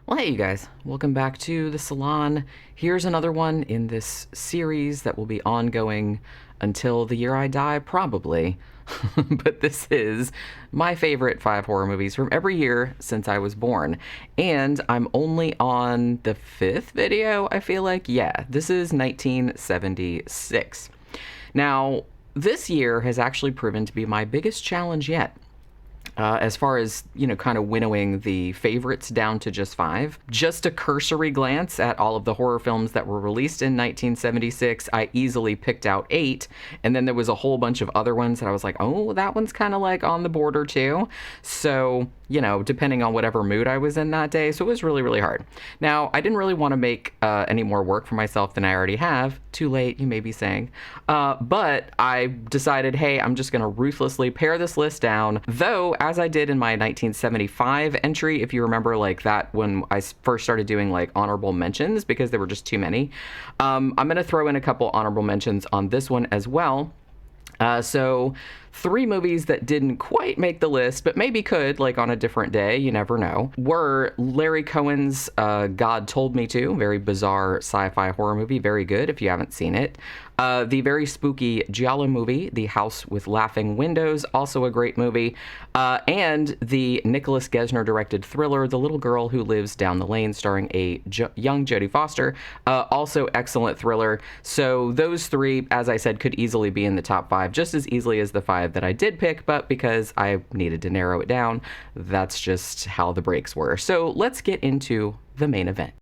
Well, hey, you guys. Welcome back to the salon. Here's another one in this series that will be ongoing until the year I die, probably. But this is my favorite 5 horror movies from every year since I was born. And I'm only on the 5th video, I feel like. Yeah, this is 1976. Now, this year has actually proven to be my biggest challenge yet. As far as, kind of winnowing the favorites down to just 5. Just a cursory glance at all of the horror films that were released in 1976, I easily picked out 8, and then there was a whole bunch of other ones that I was like, oh, that one's kind of like on the border too. So, depending on whatever mood I was in that day, so it was really, really hard. Now, I didn't really want to make any more work for myself than I already have. Too late, you may be saying. But I decided, hey, I'm just going to ruthlessly pare this list down, though, as I did in my 1975 entry, if you remember like that when I first started doing like honorable mentions because there were just too many. I'm going to throw in a couple honorable mentions on this one as well. So 3 movies that didn't quite make the list, but maybe could, like on a different day, you never know, were Larry Cohen's God Told Me To, very bizarre sci-fi horror movie, very good if you haven't seen it. The very spooky Giallo movie, The House with Laughing Windows, also a great movie. And the Nicholas Gesner-directed thriller, The Little Girl Who Lives Down the Lane, starring a young Jodie Foster, also excellent thriller. So those 3, as I said, could easily be in the top 5, just as easily as the 5 that I did pick, but because I needed to narrow it down, that's just how the breaks were. So let's get into the main event.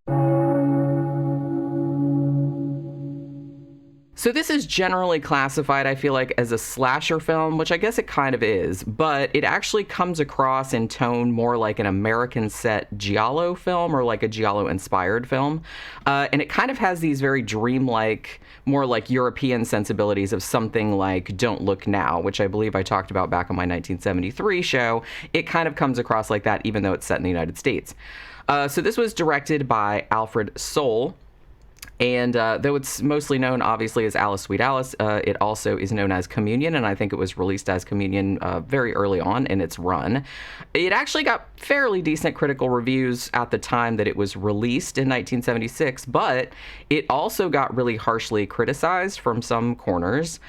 So this is generally classified, I feel like, as a slasher film, which I guess it kind of is, but it actually comes across in tone more like an American set Giallo film or like a Giallo-inspired film. And it kind of has these very dreamlike, more like European sensibilities of something like Don't Look Now, which I believe I talked about back on my 1973 show. It kind of comes across like that, even though it's set in the United States. So this was directed by Alfred Soule. And though it's mostly known, obviously, as Alice, Sweet Alice, it also is known as Communion, and I think it was released as Communion very early on in its run. It actually got fairly decent critical reviews at the time that it was released in 1976, but it also got really harshly criticized from some corners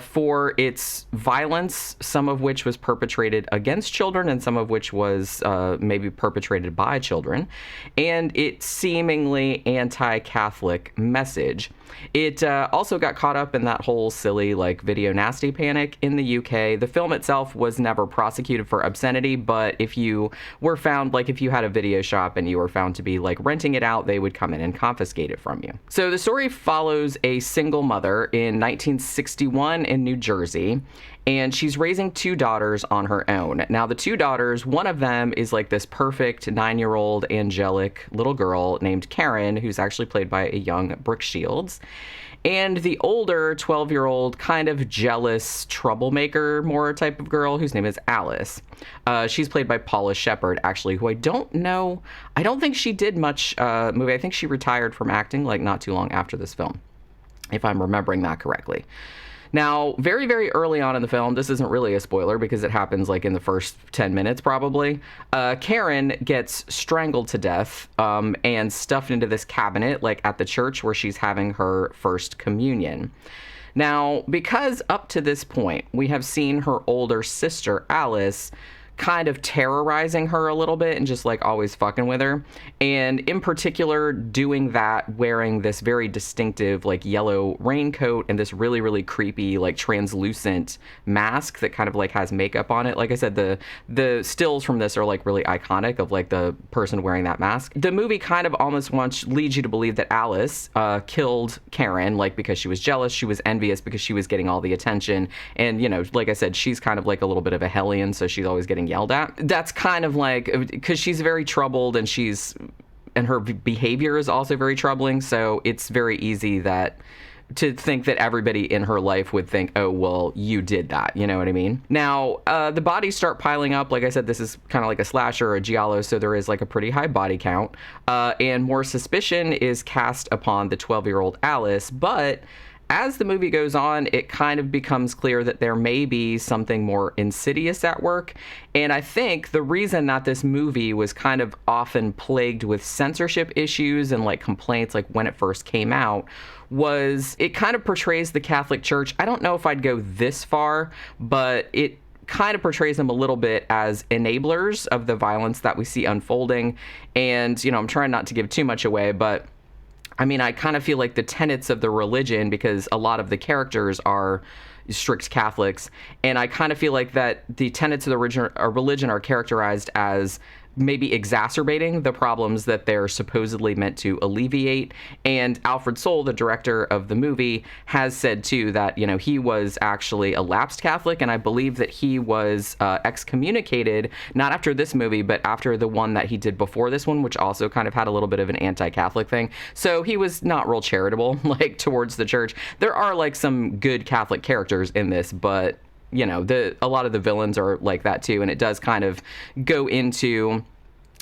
for its violence, some of which was perpetrated against children and some of which was maybe perpetrated by children, and its seemingly anti-Catholic message. It also got caught up in that whole silly like video nasty panic in the UK. The film itself was never prosecuted for obscenity, but if you were found, like if you had a video shop and you were found to be like renting it out, they would come in and confiscate it from you. So the story follows a single mother in 1961 in New Jersey, and she's raising 2 daughters on her own. Now, the 2 daughters, one of them is like this perfect 9-year-old angelic little girl named Karen, who's actually played by a young Brooke Shields. And the older 12-year-old kind of jealous troublemaker more type of girl whose name is Alice. She's played by Paula Shepherd, actually, who I don't know. I don't think she did much movie. I think she retired from acting like not too long after this film, if I'm remembering that correctly. Now, very, very early on in the film, this isn't really a spoiler because it happens like in the first 10 minutes probably, Karen gets strangled to death and stuffed into this cabinet like at the church where she's having her first communion. Now, because up to this point, we have seen her older sister, Alice, kind of terrorizing her a little bit and just like always fucking with her, and in particular doing that wearing this very distinctive like yellow raincoat and this really, really creepy like translucent mask that kind of like has makeup on it. Like I said, the stills from this are like really iconic of like the person wearing that mask. The movie kind of almost leads you to believe that Alice killed Karen, like because she was jealous, she was envious because she was getting all the attention, and like I said, she's kind of like a little bit of a hellion, so she's always getting yelled at. That's kind of like, because she's very troubled and her behavior is also very troubling, so it's very easy to think that everybody in her life would think, oh, well, you did that, you know what I mean? Now, the bodies start piling up. Like I said, this is kind of like a slasher or a giallo, so there is like a pretty high body count, and more suspicion is cast upon the 12-year-old Alice, but as the movie goes on, it kind of becomes clear that there may be something more insidious at work. And I think the reason that this movie was kind of often plagued with censorship issues and like complaints like when it first came out was it kind of portrays the Catholic Church. I don't know if I'd go this far, but it kind of portrays them a little bit as enablers of the violence that we see unfolding. And, I'm trying not to give too much away, but I mean, I kind of feel like the tenets of the religion, because a lot of the characters are strict Catholics, and I kind of feel like that the tenets of the religion are characterized as maybe exacerbating the problems that they're supposedly meant to alleviate. And Alfred Soule, the director of the movie, has said too that, he was actually a lapsed Catholic, and I believe that he was excommunicated, not after this movie, but after the one that he did before this one, which also kind of had a little bit of an anti-Catholic thing. So he was not real charitable, like, towards the church. There are, like, some good Catholic characters in this, but a lot of the villains are like that too, and it does kind of go into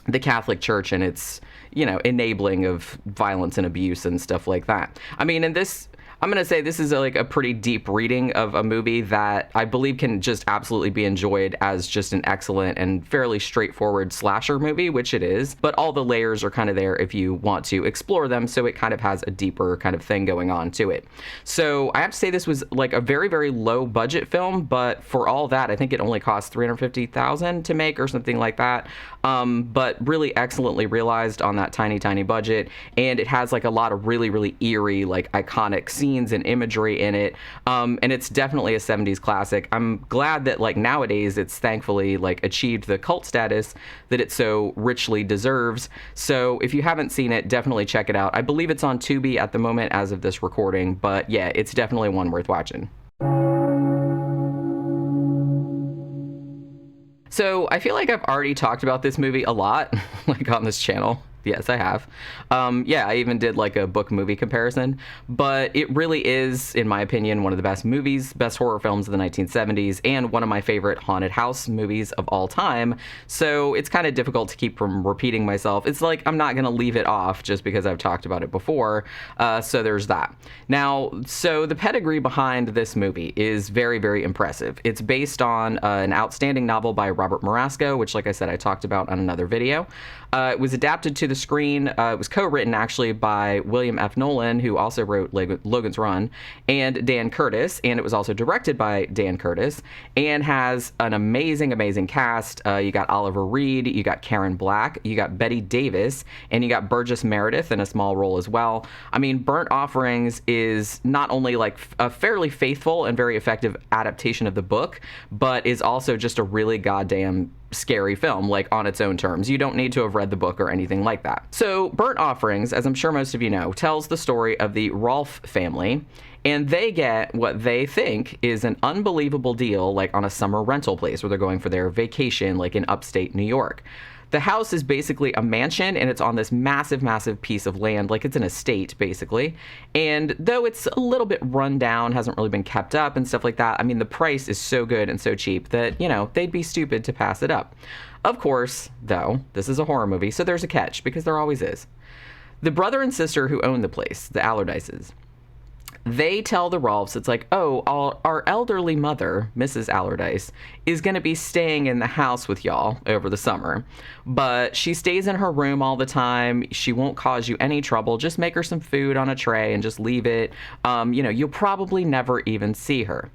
the Catholic Church and its, enabling of violence and abuse and stuff like that. I mean, in this, I'm going to say this is a pretty deep reading of a movie that I believe can just absolutely be enjoyed as just an excellent and fairly straightforward slasher movie, which it is. But all the layers are kind of there if you want to explore them, so it kind of has a deeper kind of thing going on to it. So I have to say this was like a very, very low budget film, but for all that, I think it only cost $350,000 to make or something like that. But really excellently realized on that tiny, tiny budget. And it has like a lot of really, really eerie, like iconic scenes and imagery in it, and it's definitely a 70s classic. I'm glad that like nowadays it's thankfully like achieved the cult status that it so richly deserves. So if you haven't seen it, definitely check it out. I believe it's on Tubi at the moment as of this recording, but yeah, it's definitely one worth watching. So I feel like I've already talked about this movie a lot, like on this channel. Yes, I have. Yeah, I even did like a book movie comparison, but it really is, in my opinion, one of the best movies, best horror films of the 1970s, and one of my favorite haunted house movies of all time. So it's kind of difficult to keep from repeating myself. It's like I'm not going to leave it off just because I've talked about it before. So there's that. Now, so the pedigree behind this movie is very, very impressive. It's based on an outstanding novel by Robert Marasco, which, like I said, I talked about on another video. It was adapted to the screen. It was co-written actually by William F. Nolan, who also wrote Logan's Run, and Dan Curtis, and it was also directed by Dan Curtis, and has an amazing, amazing cast. You got Oliver Reed, you got Karen Black, you got Betty Davis, and you got Burgess Meredith in a small role as well. I mean, Burnt Offerings is not only like a fairly faithful and very effective adaptation of the book, but is also just a really goddamn scary film, like on its own terms. You don't need to have read the book or anything like that. So Burnt Offerings, as I'm sure most of you know, tells the story of the Rolfe family, and they get what they think is an unbelievable deal, like on a summer rental place where they're going for their vacation, like in upstate New York. The house is basically a mansion, and it's on this massive, massive piece of land, like it's an estate, basically. And though it's a little bit run down, hasn't really been kept up and stuff like that, I mean, the price is so good and so cheap that, they'd be stupid to pass it up. Of course, though, this is a horror movie, so there's a catch, because there always is. The brother and sister who own the place, the Allardyces, they tell the Rolfes, it's like, oh, our elderly mother, Mrs. Allardyce, is going to be staying in the house with y'all over the summer. But she stays in her room all the time. She won't cause you any trouble. Just make her some food on a tray and just leave it. You'll probably never even see her.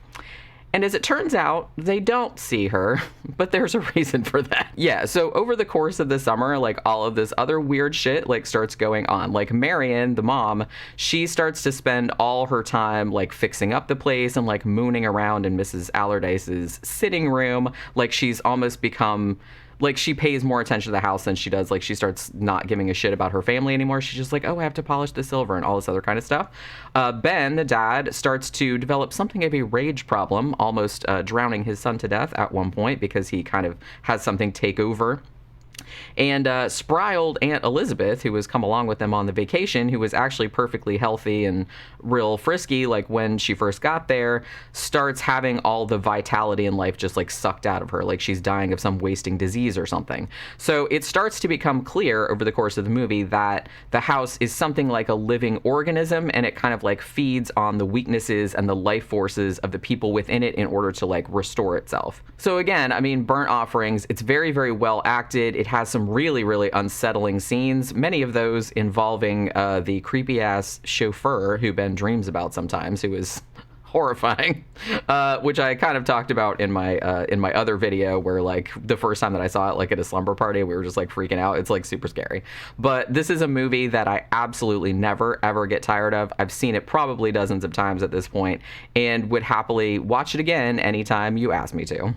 And as it turns out, they don't see her, but there's a reason for that. Yeah, so over the course of the summer, like all of this other weird shit like starts going on. Like Marion, the mom, she starts to spend all her time like fixing up the place and like mooning around in Mrs. Allardyce's sitting room. Like she's almost become... like she pays more attention to the house than she does. Like she starts not giving a shit about her family anymore. She's just like, oh, I have to polish the silver and all this other kind of stuff. Ben, the dad, starts to develop something of a rage problem, almost drowning his son to death at one point because he kind of has something take over And spry old Aunt Elizabeth, who has come along with them on the vacation, who was actually perfectly healthy and real frisky, like when she first got there, starts having all the vitality in life just like sucked out of her, like she's dying of some wasting disease or something. So it starts to become clear over the course of the movie that the house is something like a living organism, and it kind of like feeds on the weaknesses and the life forces of the people within it in order to like restore itself. So again, I mean, Burnt Offerings, it's very, very well acted. It has some really, really unsettling scenes, many of those involving the creepy ass chauffeur who Ben dreams about sometimes, who is horrifying, which I kind of talked about in my other video, where like the first time that I saw it, like at a slumber party, we were just like freaking out. It's like super scary. But this is a movie that I absolutely never ever get tired of. I've seen it probably dozens of times at this point, and would happily watch it again anytime you ask me to.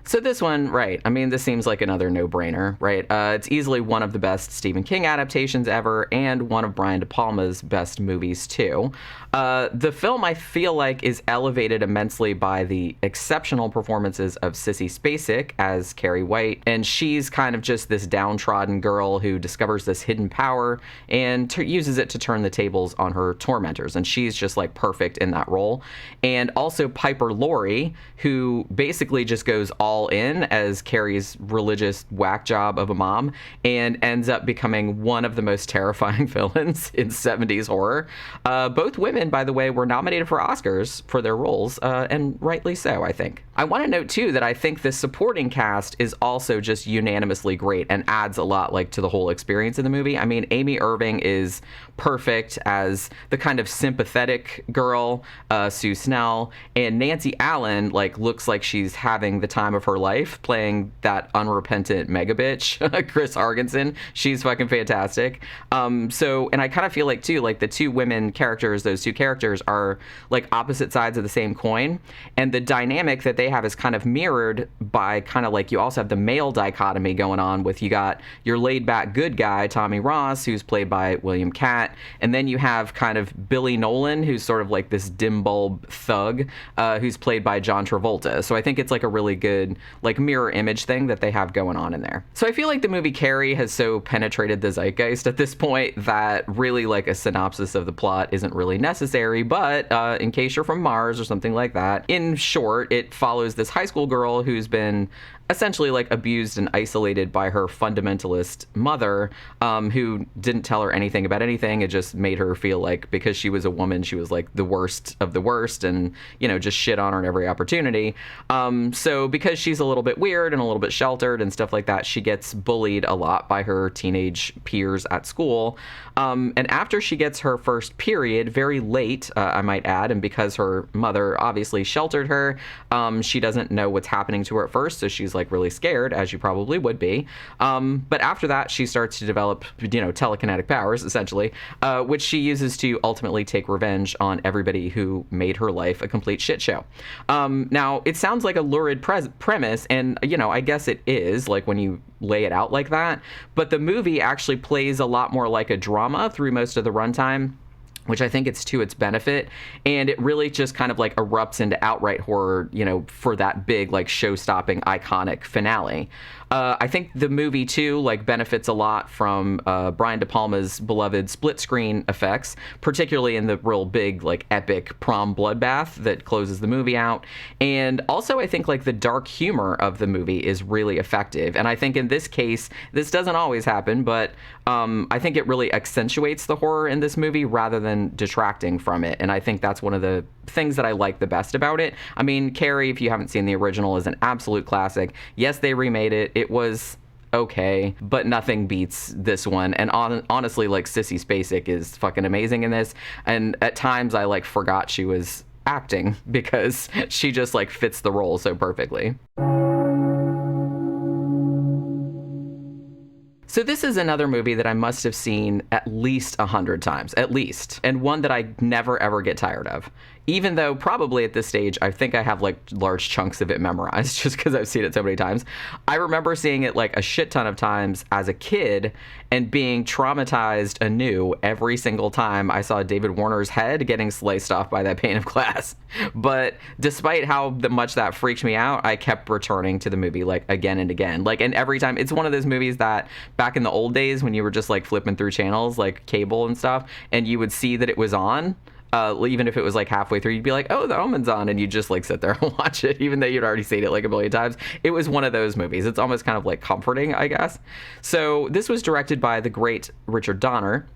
So this one, right, I mean, this seems like another no-brainer, right? It's easily one of the best Stephen King adaptations ever, and one of Brian De Palma's best movies, too. The film, I feel like, is elevated immensely by the exceptional performances of Sissy Spacek as Carrie White, and she's kind of just this downtrodden girl who discovers this hidden power and uses it to turn the tables on her tormentors, and she's just, like, perfect in that role. And also Piper Laurie, who basically just goes all in as Carrie's religious whack job of a mom, and ends up becoming one of the most terrifying villains in 70s horror. Both women, by the way, were nominated for Oscars for their roles, and rightly so, I think. I want to note, too, that I think the supporting cast is also just unanimously great and adds a lot, like, to the whole experience of the movie. I mean, Amy Irving is perfect as the kind of sympathetic girl, Sue Snell, and Nancy Allen, like, looks like she's having the time of her life playing that unrepentant mega bitch, Chris Argenson. She's fucking fantastic. And I kind of feel like, too, like, the two women characters, those two characters are, like, opposite sides of the same coin, and the dynamic that they have is kind of mirrored by kind of like, you also have the male dichotomy going on with, you got your laid back good guy, Tommy Ross, who's played by William Catt, and then you have kind of Billy Nolan, who's sort of like this dim bulb thug, who's played by John Travolta. So I think it's like a really good like mirror image thing that they have going on in there. So I feel like the movie Carrie has so penetrated the zeitgeist at this point that really like a synopsis of the plot isn't really necessary, but in case you're from Mars or something like that, in short, it follows this high school girl who's been essentially like abused and isolated by her fundamentalist mother, who didn't tell her anything about anything. It just made her feel like because she was a woman, she was like the worst of the worst, and, you know, just shit on her at every opportunity. So because she's a little bit weird and a little bit sheltered and stuff like that, she gets bullied a lot by her teenage peers at school. And after she gets her first period, very late, I might add, and because her mother obviously sheltered her, she doesn't know what's happening to her at first, so she's like really scared, as you probably would be. But after that, she starts to develop, you know, telekinetic powers, essentially, which she uses to ultimately take revenge on everybody who made her life a complete shit show. Now, it sounds like a lurid premise, and, you know, I guess it is, like, when you lay it out like that, but the movie actually plays a lot more like a drama through most of the runtime, which I think it's to its benefit, and it really just kind of like erupts into outright horror, you know, for that big, like, show-stopping, iconic finale. I think the movie, too, like, benefits a lot from Brian De Palma's beloved split-screen effects, particularly in the real big, like, epic prom bloodbath that closes the movie out. And also, I think, like, the dark humor of the movie is really effective. And I think in this case, this doesn't always happen, but I think it really accentuates the horror in this movie rather than detracting from it. And I think that's one of the things that I like the best about it. I mean, Carrie, if you haven't seen the original, is an absolute classic. Yes, they remade it. It was okay, but nothing beats this one. And honestly, like, Sissy Spacek is fucking amazing in this. And at times I like forgot she was acting because she just like fits the role so perfectly. So this is another movie that I must have seen at least 100 times, at least, and one that I never ever get tired of. even though probably at this stage, I think I have like large chunks of it memorized just because I've seen it so many times. I remember seeing it like a shit ton of times as a kid and being traumatized anew every single time I saw David Warner's head getting sliced off by that pane of glass. But despite how much that freaked me out, I kept returning to the movie like again and again. Like, and every time, it's one of those movies that back in the old days when you were just like flipping through channels like cable and stuff, and you would see that it was on. Even if it was like halfway through, you'd be like, oh, the Omen's on, and you'd just like sit there and watch it, even though you'd already seen it like a million times. It was one of those movies. It's almost kind of like comforting, I guess. So this was directed by the great Richard Donner,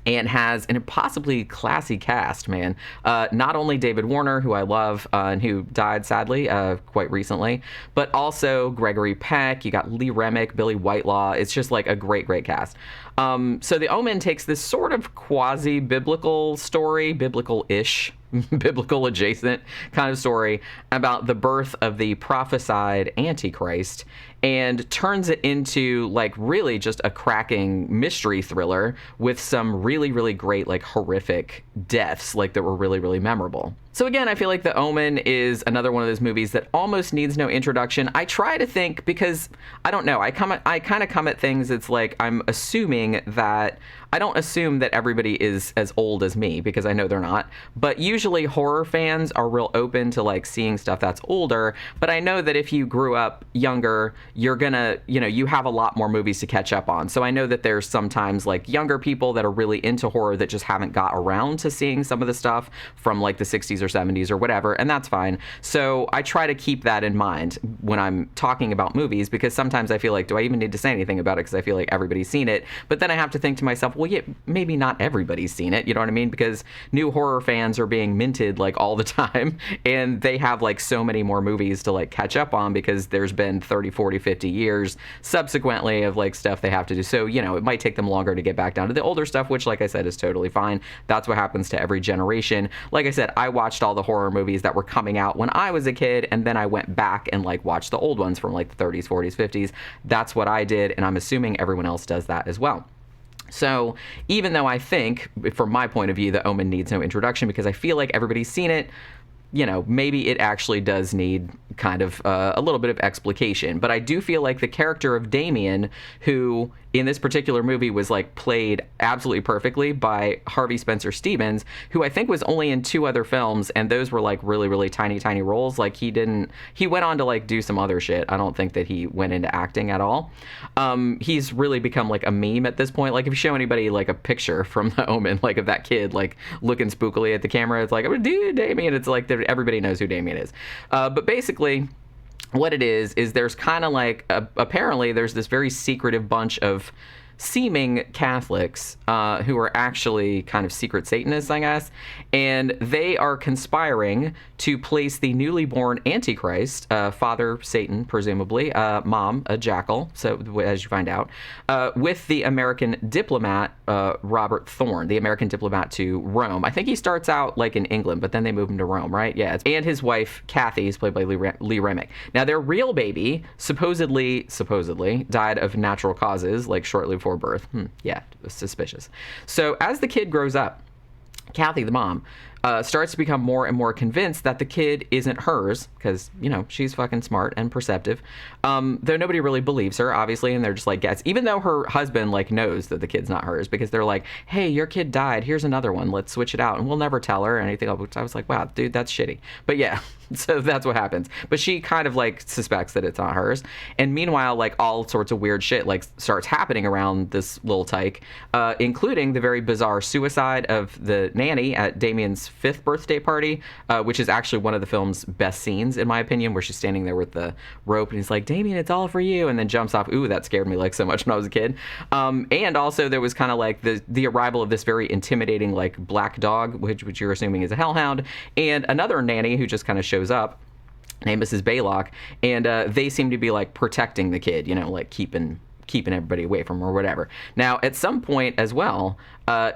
and has an impossibly classy cast, man. Not only David Warner, who I love, and who died, sadly, quite recently, but also Gregory Peck. You got Lee Remick, Billy Whitelaw. It's just like a great, great cast. So The Omen takes this sort of quasi-biblical story, biblical-ish, biblical adjacent kind of story about the birth of the prophesied Antichrist, and turns it into like really just a cracking mystery thriller with some really, really great like horrific deaths like that were really, really memorable. So again, I feel like The Omen is another one of those movies that almost needs no introduction. I try to think, because I don't know, I kind of come at things, it's like I'm assuming that, I don't assume that everybody is as old as me, because I know they're not, but usually horror fans are real open to like seeing stuff that's older. But I know that if you grew up younger, you're gonna, you know, you have a lot more movies to catch up on. So I know that there's sometimes like younger people that are really into horror that just haven't got around to seeing some of the stuff from like the 60s or 70s or whatever, and that's fine. So I try to keep that in mind when I'm talking about movies, because sometimes I feel like, do I even need to say anything about it, because I feel like everybody's seen it. But then I have to think to myself, well, yeah, maybe not everybody's seen it, you know what I mean? Because new horror fans are being minted like all the time, and they have like so many more movies to like catch up on, because there's been 30, 40, 50 years subsequently of like stuff they have to do. So, you know, it might take them longer to get back down to the older stuff, which, like I said, is totally fine. That's what happens to every generation. Like I said, I watched all the horror movies that were coming out when I was a kid, and then I went back and like watched the old ones from like the 30s, 40s, 50s. That's what I did, and I'm assuming everyone else does that as well. So even though I think, from my point of view, The Omen needs no introduction, because I feel like everybody's seen it, you know, maybe it actually does need kind of a little bit of explication. But I do feel like the character of Damien, who in this particular movie was like played absolutely perfectly by Harvey Spencer Stevens, who I think was only in 2 other films, and those were like really, really tiny, tiny roles. Like he went on to like do some other shit. I don't think that he went into acting at all. He's really become like a meme at this point. Like if you show anybody like a picture from The Omen, like of that kid like looking spookily at the camera, it's like, oh, dude, Damien. It's like everybody knows who Damien is. But basically, what it is there's kind of like apparently there's this very secretive bunch of seeming Catholics who are actually kind of secret Satanists, I guess, and they are conspiring to place the newly born Antichrist, Father Satan, presumably, Mom, a jackal, so as you find out, with the American diplomat, Robert Thorne, the American diplomat to Rome. I think he starts out like in England, but then they move him to Rome, right? Yeah. And his wife, Kathy, is played by Lee Remick. Now, their real baby supposedly died of natural causes, like shortly before birth. Yeah, suspicious. So as the kid grows up, Kathy, the mom, starts to become more and more convinced that the kid isn't hers, because, you know, she's fucking smart and perceptive, though nobody really believes her, obviously, and they're just like, guess, even though her husband like knows that the kid's not hers, because they're like, hey, your kid died, here's another one, let's switch it out, and we'll never tell her or anything. I was like, wow, dude, that's shitty. But yeah, so that's what happens. But she kind of like suspects that it's not hers, and meanwhile, like all sorts of weird shit like starts happening around this little tyke, including the very bizarre suicide of the nanny at Damien's 5th birthday party, which is actually one of the film's best scenes, in my opinion, where she's standing there with the rope and he's like, Damien, it's all for you, and then jumps off. Ooh, that scared me like so much when I was a kid. And also there was kind of like the arrival of this very intimidating like black dog, which you're assuming is a hellhound, and another nanny who just kind of shows up named Mrs. Baylock, and they seem to be like protecting the kid, you know, like keeping everybody away from her or whatever. Now, at some point as well,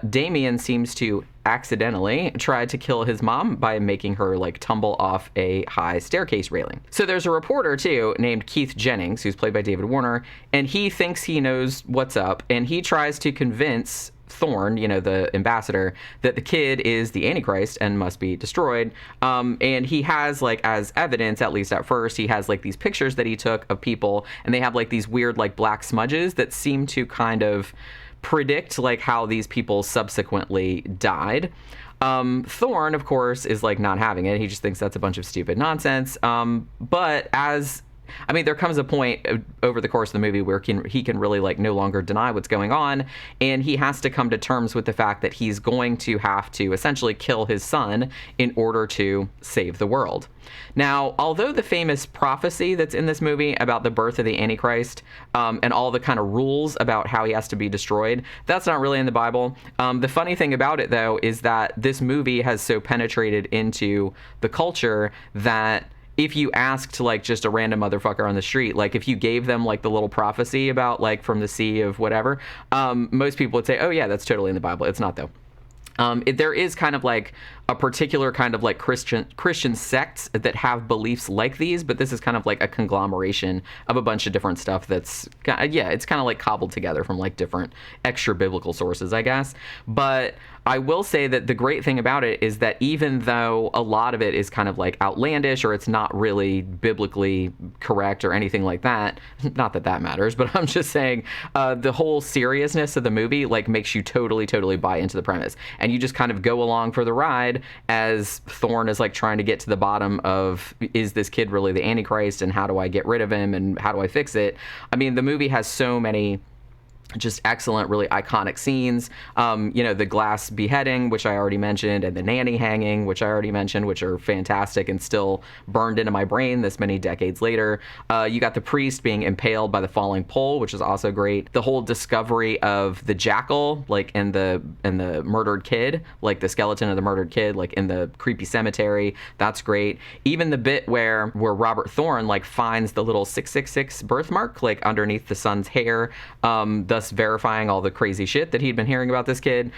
Damien seems to accidentally try to kill his mom by making her like tumble off a high staircase railing. So there's a reporter too named Keith Jennings, who's played by David Warner, and he thinks he knows what's up, and he tries to convince Thorn, the ambassador, that the kid is the Antichrist and must be destroyed. And he has, like, as evidence, at least at first, he has, like, these pictures that he took of people, and they have, like, these weird, like, black smudges that seem to kind of predict, like, how these people subsequently died. Thorn, of course, is, like, not having it. He just thinks that's a bunch of stupid nonsense. But there comes a point over the course of the movie where he can really, like, no longer deny what's going on, and he has to come to terms with the fact that he's going to have to essentially kill his son in order to save the world. Now, although the famous prophecy that's in this movie about the birth of the Antichrist, and all the kind of rules about how he has to be destroyed, that's not really in the Bible. The funny thing about it, though, is that this movie has so penetrated into the culture that if you asked, like, just a random motherfucker on the street, like, if you gave them, like, the little prophecy about, like, from the sea of whatever, most people would say, oh yeah, that's totally in the Bible. It's not, though. There is kind of, like, a particular kind of, like, Christian sects that have beliefs like these, but this is kind of like a conglomeration of a bunch of different stuff that's, it's kind of like cobbled together from, like, different extra biblical sources, I guess. But I will say that the great thing about it is that even though a lot of it is kind of, like, outlandish, or it's not really biblically correct or anything like that, not that that matters, but I'm just saying the whole seriousness of the movie, like, makes you totally buy into the premise, and you just kind of go along for the ride as Thorn is, like, trying to get to the bottom of, is this kid really the Antichrist, and how do I get rid of him, and how do I fix it? I mean, the movie has so many just excellent, really iconic scenes. The glass beheading, which I already mentioned, and the nanny hanging, which I already mentioned, which are fantastic and still burned into my brain this many decades later. You got the priest being impaled by the falling pole, which is also great. The whole discovery of the jackal, like, in the murdered kid, like the skeleton of the murdered kid, like in the creepy cemetery, that's great. Even the bit where Robert Thorne, like, finds the little 666 birthmark, like, underneath the son's hair, thus verifying all the crazy shit that he'd been hearing about this kid,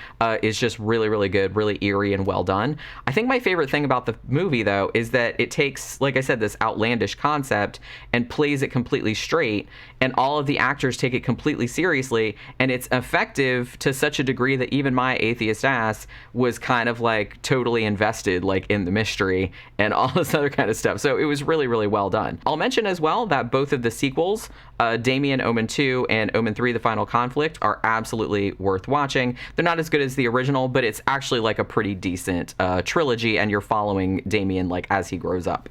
is just really good, really eerie and well done. I think my favorite thing about the movie, though, is that it takes, like I said, this outlandish concept and plays it completely straight, and all of the actors take it completely seriously, and it's effective to such a degree that even my atheist ass was kind of, like, totally invested, like, in the mystery and all this other kind of stuff. So it was really well done. I'll mention as well that both of the sequels, Damien, Omen 2, and Omen 3, The Final Conflict, are absolutely worth watching. They're not as good as the original, but it's actually, like, a pretty decent trilogy, and you're following Damien, like, as he grows up.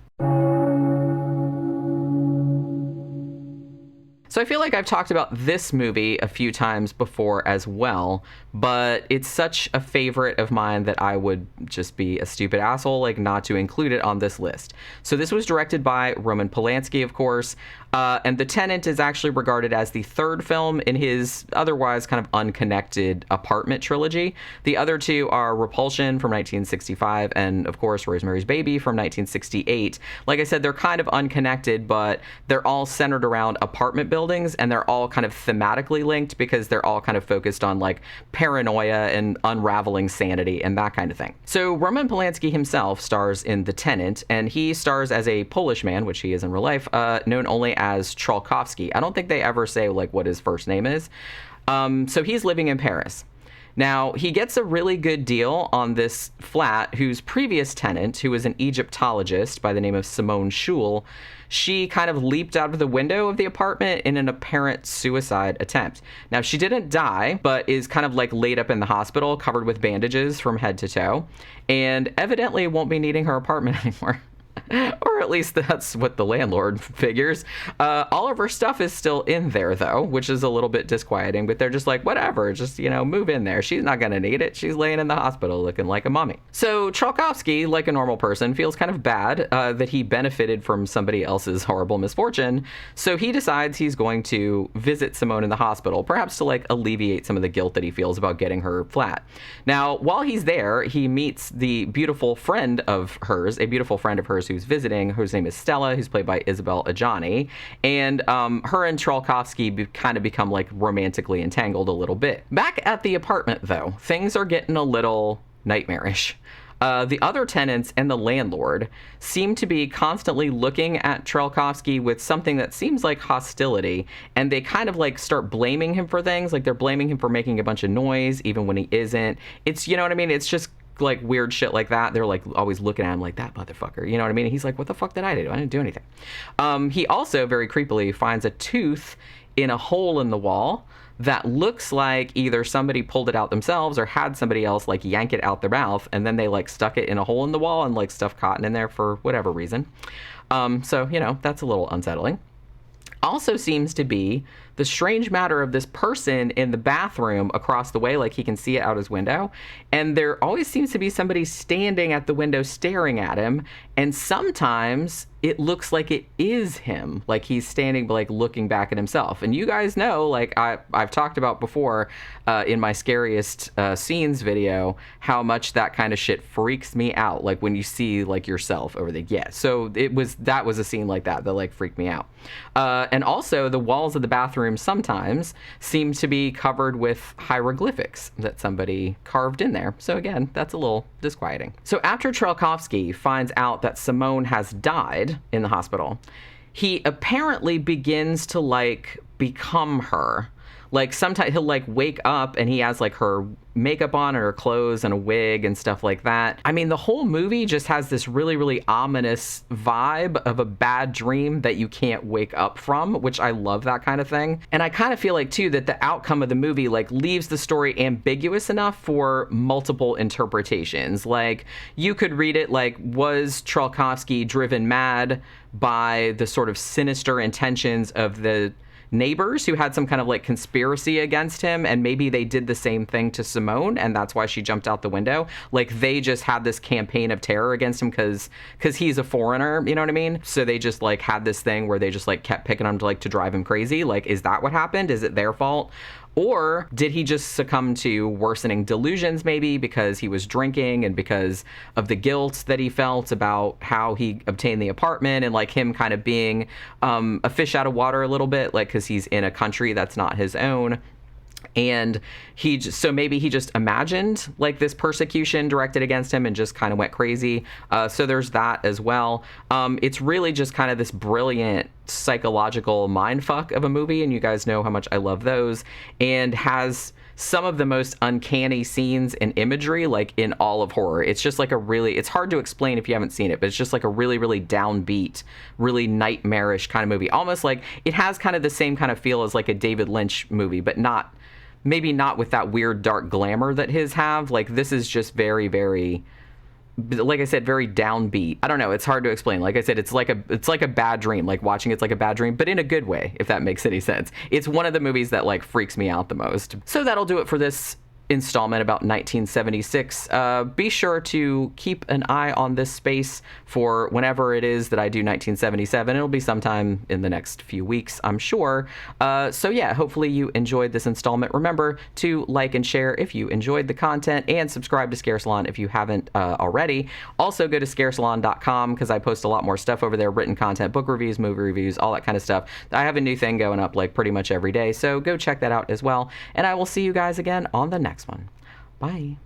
So I feel like I've talked about this movie a few times before as well, but it's such a favorite of mine that I would just be a stupid asshole, like, not to include it on this list. So this was directed by Roman Polanski, of course, and The Tenant is actually regarded as the third film in his otherwise kind of unconnected apartment trilogy. The other two are Repulsion from 1965 and, of course, Rosemary's Baby from 1968. Like I said, they're kind of unconnected, but they're all centered around apartment buildings, and they're all kind of thematically linked because they're all kind of focused on, like, paranoia and unraveling sanity and that kind of thing. So Roman Polanski himself stars in The Tenant, and he stars as a Polish man, which he is in real life, known only as Trolkowski. I don't think they ever say, like, what his first name is. So he's living in Paris. Now, he gets a really good deal on this flat whose previous tenant, who was an Egyptologist by the name of Simone Schul, she kind of leaped out of the window of the apartment in an apparent suicide attempt. Now, she didn't die, but is kind of, like, laid up in the hospital, covered with bandages from head to toe, and evidently won't be needing her apartment anymore. Or at least that's what the landlord figures. All of her stuff is still in there, though, which is a little bit disquieting, but they're just like, whatever, just, move in there. She's not going to need it. She's laying in the hospital looking like a mummy. So Trolkowski, like a normal person, feels kind of bad that he benefited from somebody else's horrible misfortune. So he decides he's going to visit Simone in the hospital, perhaps to, like, alleviate some of the guilt that he feels about getting her flat. Now, while he's there, he meets the beautiful friend of hers, a beautiful friend of hers who's visiting, whose name is Stella, who's played by Isabel Adjani, and her and Trolkowski kind of become, like, romantically entangled a little bit. Back at the apartment, though, things are getting a little nightmarish. The other tenants and the landlord seem to be constantly looking at Trelkovsky with something that seems like hostility, and they kind of like start blaming him for things. Like they're blaming him for making a bunch of noise even when he isn't. It's, you know what I mean? It's just like weird shit like that. They're like always looking at him like, that motherfucker, you know what I mean? And he's like, what the fuck did I do? I didn't do anything. He also very creepily finds a tooth in a hole in the wall that looks like either somebody pulled it out themselves or had somebody else like yank it out their mouth, and then they like stuck it in a hole in the wall and like stuffed cotton in there for whatever reason. So, you know, that's a little unsettling. Also seems to be the strange matter of this person in the bathroom across the way, like he can see it out his window, and there always seems to be somebody standing at the window staring at him, and sometimes it looks like it is him, like he's standing like looking back at himself. And you guys know, like I've talked about before in my scariest scenes video, how much that kind of shit freaks me out, like when you see like yourself over the so that was a scene like that like freaked me out. And also the walls of the bathroom sometimes seem to be covered with hieroglyphics that somebody carved in there. So again, that's a little disquieting. So after Trelkovsky finds out that Simone has died in the hospital, he apparently begins to like become her. Like sometimes he'll like wake up and he has like her makeup on and her clothes and a wig and stuff like that. I mean, the whole movie just has this really, really ominous vibe of a bad dream that you can't wake up from, which I love that kind of thing. And I kind of feel like too that the outcome of the movie like leaves the story ambiguous enough for multiple interpretations. Like you could read it like, was Trelkovsky driven mad by the sort of sinister intentions of the neighbors who had some kind of like conspiracy against him, and maybe they did the same thing to Simone and that's why she jumped out the window? Like they just had this campaign of terror against him because he's a foreigner, you know what I mean? So they just like had this thing where they just like kept picking him to drive him crazy. Like, is that what happened? Is it their fault? Or did he just succumb to worsening delusions maybe because he was drinking and because of the guilt that he felt about how he obtained the apartment, and like him kind of being a fish out of water a little bit, like because he's in a country that's not his own. And so maybe he just imagined like this persecution directed against him and just kind of went crazy. So there's that as well. It's really just kind of this brilliant psychological mindfuck of a movie, and you guys know how much I love those, and has some of the most uncanny scenes and imagery like in all of horror. It's just like it's hard to explain if you haven't seen it, but it's just like a really, really downbeat, really nightmarish kind of movie. Almost like it has kind of the same kind of feel as like a David Lynch movie, but maybe not with that weird dark glamour that his have. Like this is just very, very, like I said, very downbeat. I don't know. It's hard to explain. Like I said, it's like a bad dream. Like watching it's like a bad dream, but in a good way, if that makes any sense. It's one of the movies that like freaks me out the most. So that'll do it for this installment about 1976. Be sure to keep an eye on this space for whenever it is that I do 1977. It'll be sometime in the next few weeks, I'm sure. So yeah, hopefully you enjoyed this installment. Remember to like and share if you enjoyed the content, and subscribe to Scare Salon if you haven't already. Also go to scaresalon.com because I post a lot more stuff over there, written content, book reviews, movie reviews, all that kind of stuff. I have a new thing going up like pretty much every day, so go check that out as well. And I will see you guys again on the next one. Bye.